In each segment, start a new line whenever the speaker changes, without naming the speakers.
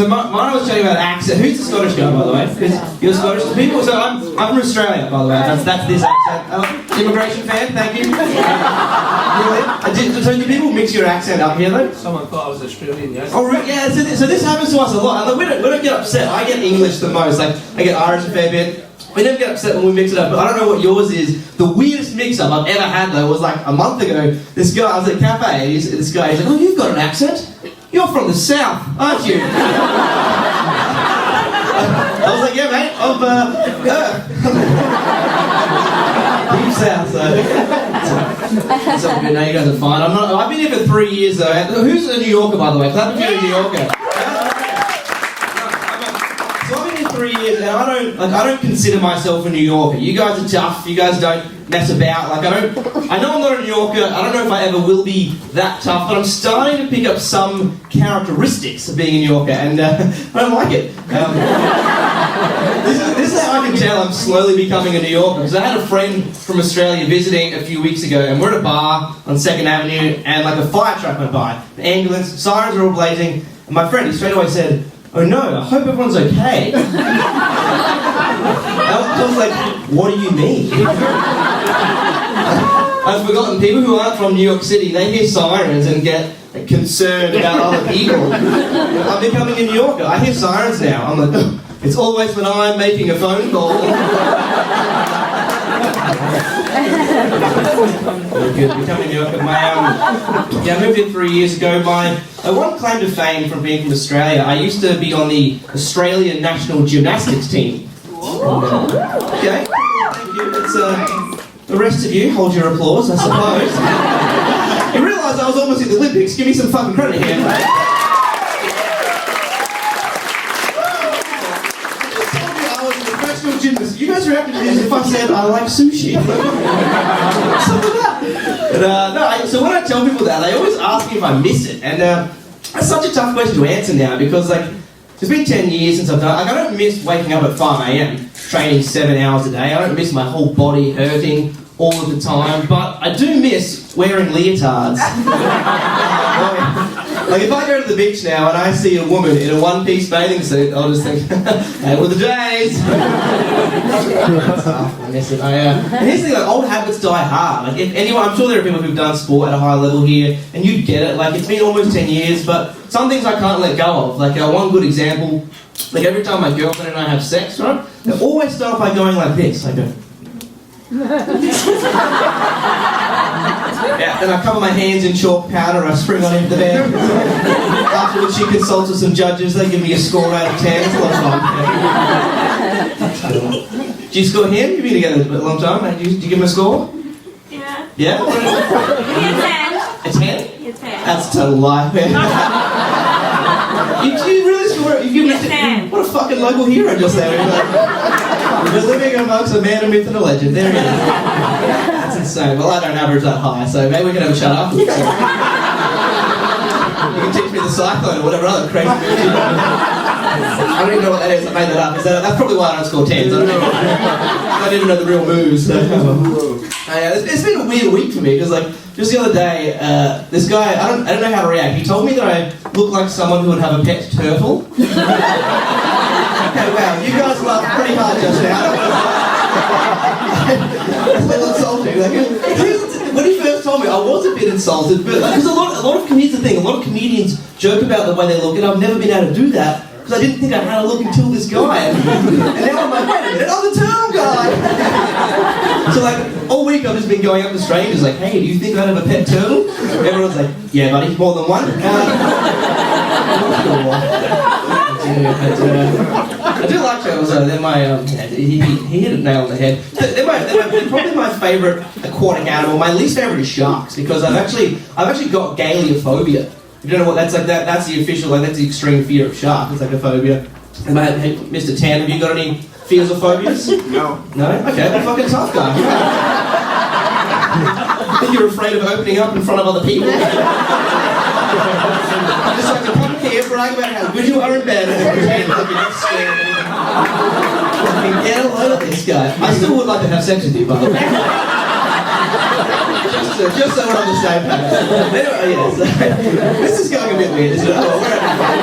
So mine was chatting about accent. Who's the Scottish guy, by the way? You're Scottish. People. So I'm from Australia, by the way. That's this accent. Immigration fan. Thank you. Really? So do people mix your accent up here, though?
Someone thought I was Australian, yeah.
Oh, really? Yeah. So this happens to us a lot. And we don't get upset. I get English the most. Like I get Irish a fair bit. We never get upset when we mix it up, but I don't know what yours is. The weirdest mix-up I've ever had, though, was like a month ago. This guy, I was at a cafe, and this guy, he's like, "Oh, you've got an accent? You're from the south, aren't you?" I was like, "Yeah, mate, deep south, so all good. Now you guys are fine. I've been here for 3 years, though. Who's a New Yorker, by the way? Clap if you're a New Yorker. 3 years, and I don't consider myself a New Yorker. You guys are tough. You guys don't mess about. Like I know I'm not a New Yorker. I don't know if I ever will be that tough, but I'm starting to pick up some characteristics of being a New Yorker, and I don't like it. This is how I can tell I'm slowly becoming a New Yorker. Because I had a friend from Australia visiting a few weeks ago, and we're at a bar on 2nd Avenue, and like a fire truck went by. The ambulance, sirens are all blazing, and my friend, he straight away said, "Oh no, I hope everyone's okay." I was like, what do you mean? I've forgotten, people who aren't from New York City, they hear sirens and get concerned about other people. I'm becoming a New Yorker. I hear sirens now. I'm like, oh, it's always when I'm making a phone call. Good, becoming a New Yorker. I moved here 3 years ago. My one claim to fame from being from Australia, I used to be on the Australian national gymnastics team. Okay, thank you. It's, the rest of you, hold your applause, I suppose. You realise I was almost at the Olympics. Give me some fucking credit here. Gymnast. You guys reacted to this if I said I like sushi. So when I tell people that, they always ask me if I miss it, and that's such a tough question to answer now because it's been 10 years since I've done. I don't miss waking up at 5 a.m. training 7 hours a day. I don't miss my whole body hurting all of the time, but I do miss wearing leotards. Like if I go to the beach now and I see a woman in a one-piece bathing suit, I'll just think, "Hey, with the days." I miss it. And here's the thing: like old habits die hard. Like if anyone, I'm sure there are people who've done sport at a high level here, and you'd get it. Like it's been almost 10 years, but some things I can't let go of. Like one good example, like every time my girlfriend and I have sex, right? They always start by going like this. I go. Yeah, then I cover my hands in chalk powder, I spring on into the bed. Afterwards she consults with some judges, they give me a score out of 10, it's a lot of fun. Do you score him? You've been together a long time, do you give him a score?
Yeah.
Yeah? A 10. A 10? A 10. That's a total lie, man. You really score it? You give him a 10? What a fucking local hero just there. We're living amongst a man, a myth, and a legend. There he is. That's insane. Well, I don't average that high, so maybe we can have a chat afterwards. You can teach me the cyclone or whatever other crazy moves you do. I don't even know what that is. I made that up. That's probably why I don't score 10s. I don't even know the real moves. So. It's been a weird week for me because, like, just the other day, this guy, I don't know how to react. He told me that I look like someone who would have a pet turtle. Okay, wow, you guys laughed pretty hard just now. It's a little insulting. When he first told me, I was a bit insulted, but because a lot of here's the thing, a lot of comedians joke about the way they look, and I've never been able to do that because I didn't think I had to look until this guy, and now I'm like, wait a minute, I'm the turtle guy. So like all week I've just been going up to strangers like, hey, do you think I'd have a pet turtle? Everyone's like, yeah, buddy, more than one. I do like turtles though. They're my he hit a nail on the head. They're probably my favourite aquatic animal. My least favourite is sharks because I've actually got galeophobia. If you don't know what that's like, that's the official, like that's the extreme fear of sharks. It's like a phobia. And hey, Mr. Tan, have you got any fears or phobias?
No.
No? Okay, well, fucking tough guy. I think you're afraid of opening up in front of other people. Just like to come here, brag about how good you are in bed, and then pretend like you're not scared. Get a load of this guy. I still would like to have sex with you, by the way. Just so we're on the same page. Anyway, yes. This is going a bit weird, isn't it? Oh, we're having fun.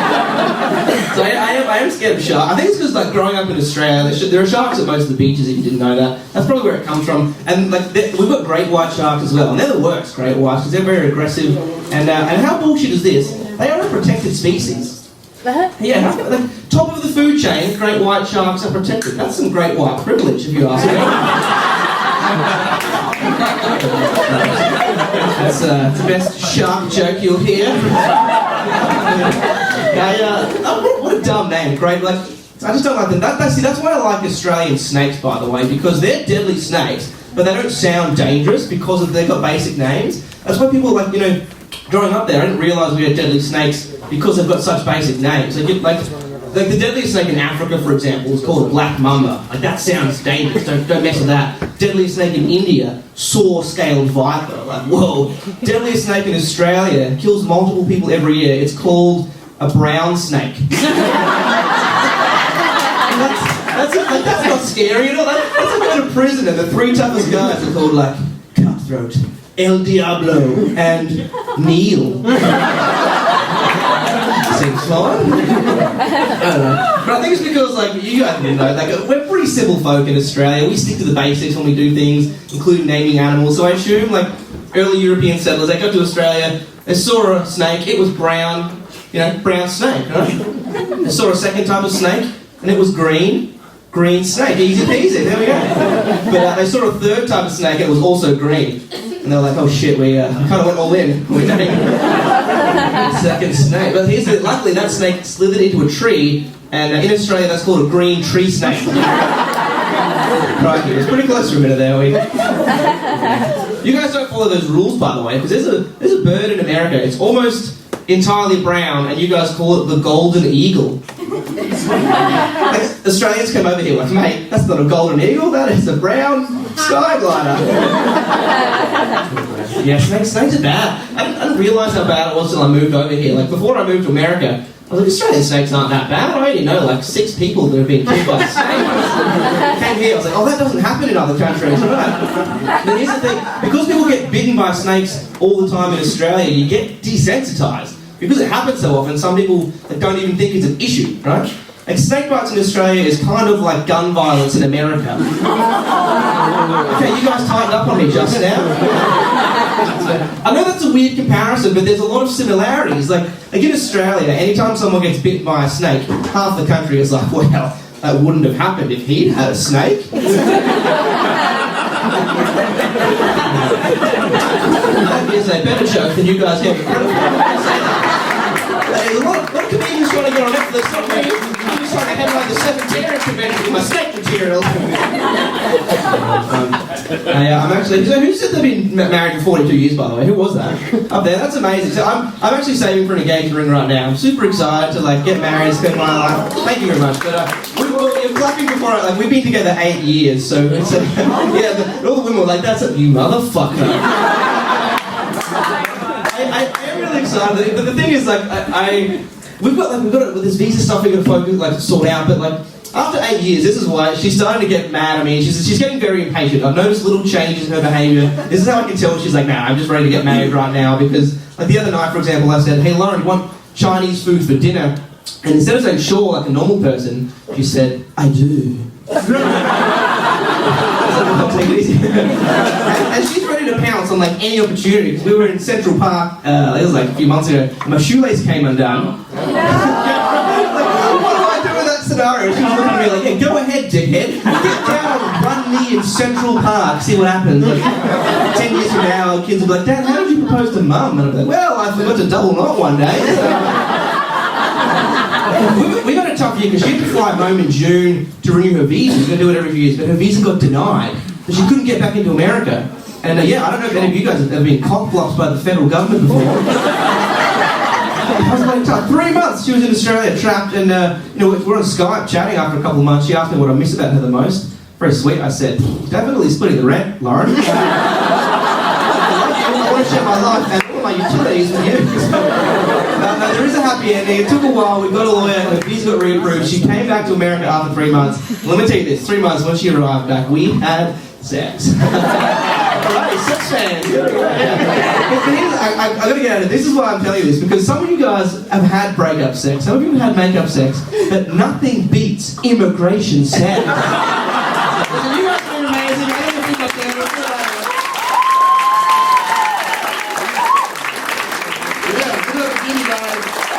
So I am scared of sharks. I think it's because like growing up in Australia, there are sharks at most of the beaches. If you didn't know that, that's probably where it comes from. And like we've got great white sharks as well, and they're the worst great whites because they're very aggressive. And how bullshit is this? They are a protected species. Yeah, the top of the food chain, great white sharks are protected. That's some great white privilege, if you ask me. That's the best shark joke you'll hear. What a dumb name, great. Like, I just don't like them. That's why I like Australian snakes, by the way, because they're deadly snakes, but they don't sound dangerous because they've got basic names. That's why people like, growing up there, I didn't realise we had deadly snakes because they've got such basic names. Like the deadliest snake in Africa, for example, is called a black mamba. Like that sounds dangerous. Don't mess with that. Deadliest snake in India, saw-scaled viper. Like whoa. Deadliest snake in Australia kills multiple people every year. It's called a brown snake. That's not scary at all. That's like going to prison and the three toughest guys are called like Cutthroat, El Diablo, and Neil. Seems fine. I don't know. But I think it's because, like, you guys know, like, we're pretty simple folk in Australia. We stick to the basics when we do things, including naming animals. So I assume, like, early European settlers, they got to Australia, they saw a snake, it was brown, brown snake, right? They saw a second type of snake, and it was green snake. Easy peasy, there we go. But they saw a third type of snake, and it was also green. And they were like, oh shit, we kind of went all in. We named second snake. But luckily that snake slithered into a tree, and in Australia that's called a green tree snake. Crikey, it was pretty close for a minute there. You guys don't follow those rules, by the way, because there's a bird in America. It's almost entirely brown, and you guys call it the golden eagle. Like, Australians come over here like, mate, that's not a golden eagle, that is a brown sky glider. Yeah, snakes are bad. I didn't realise how bad it was until I moved over here. Like, before I moved to America, I was like, Australian snakes aren't that bad. I only know like 6 people that have been killed by snakes. I came here, I was like, oh, that doesn't happen in other countries, right? But here's the thing, because people get bitten by snakes all the time in Australia, you get desensitized. Because it happens so often, some people don't even think it's an issue, right? Like, snake bites in Australia is kind of like gun violence in America. Okay, you guys tightened up on me just now. I know that's a weird comparison, but there's a lot of similarities. Like in Australia, anytime someone gets bit by a snake, half the country is like, well, that wouldn't have happened if he'd had a snake. That is a better joke than you guys have. There's a lot of comedians trying to get on Netflix. Not me. I'm just trying to headline the 7-Terror convention with my snake material. I'm actually. So who said they've been married for 42 years? By the way, who was that? Up there. That's amazing. So I'm actually saving for an engagement ring right now. I'm super excited to like get married, spend my life. Thank you very much. But you're clapping before it. Like we've been together 8 years, so it's yeah. All the women were like, "That's a you motherfucker." I am really excited, but the thing is, like, we've got with this visa stuff we're going to sort out, but like after 8 years, this is why she's starting to get mad at me. She's getting very impatient. I've noticed little changes in her behaviour. This is how I can tell she's like, nah, I'm just ready to get married right now, because like the other night, for example, I said, hey Lauren, you want Chinese food for dinner? And instead of saying sure like a normal person, she said, I do. Take it easy. And she's ready to pounce on like any opportunity, because we were in Central Park, it was like a few months ago, and my shoelace came undone. Like, what do I do in that scenario? She was looking at me like, hey, go ahead, dickhead. Get down and run me in Central Park, see what happens. Like, 10 years from now, kids will be like, Dad, how did you propose to Mum? And I'll be like, well, I forgot to double knot one day. We got a tough year because she had to fly home in June to renew her visa. She's going to do it every few years, but her visa got denied, so she couldn't get back into America. And yeah, I don't know if any of you guys have been cock-blocked by the federal government before. I was like, 3 months she was in Australia, trapped, and we're on Skype chatting after a couple of months. She asked me what I miss about her the most. Very sweet. I said, definitely splitting the rent, Lauren. I want to share my life and all my utilities with you. No, there is a happy ending. It took a while. We got a lawyer. Her visa got reapproved. She came back to America after 3 months. Let me tell you this: 3 months when she arrived back, we had sex. Alrighty, sex fans. I gotta get out of this. This is why I'm telling you this, because some of you guys have had breakup sex, some of you have had makeup sex, but nothing beats immigration sex. Listen, you guys have been amazing. I don't think up there. Yeah, good luck to you guys.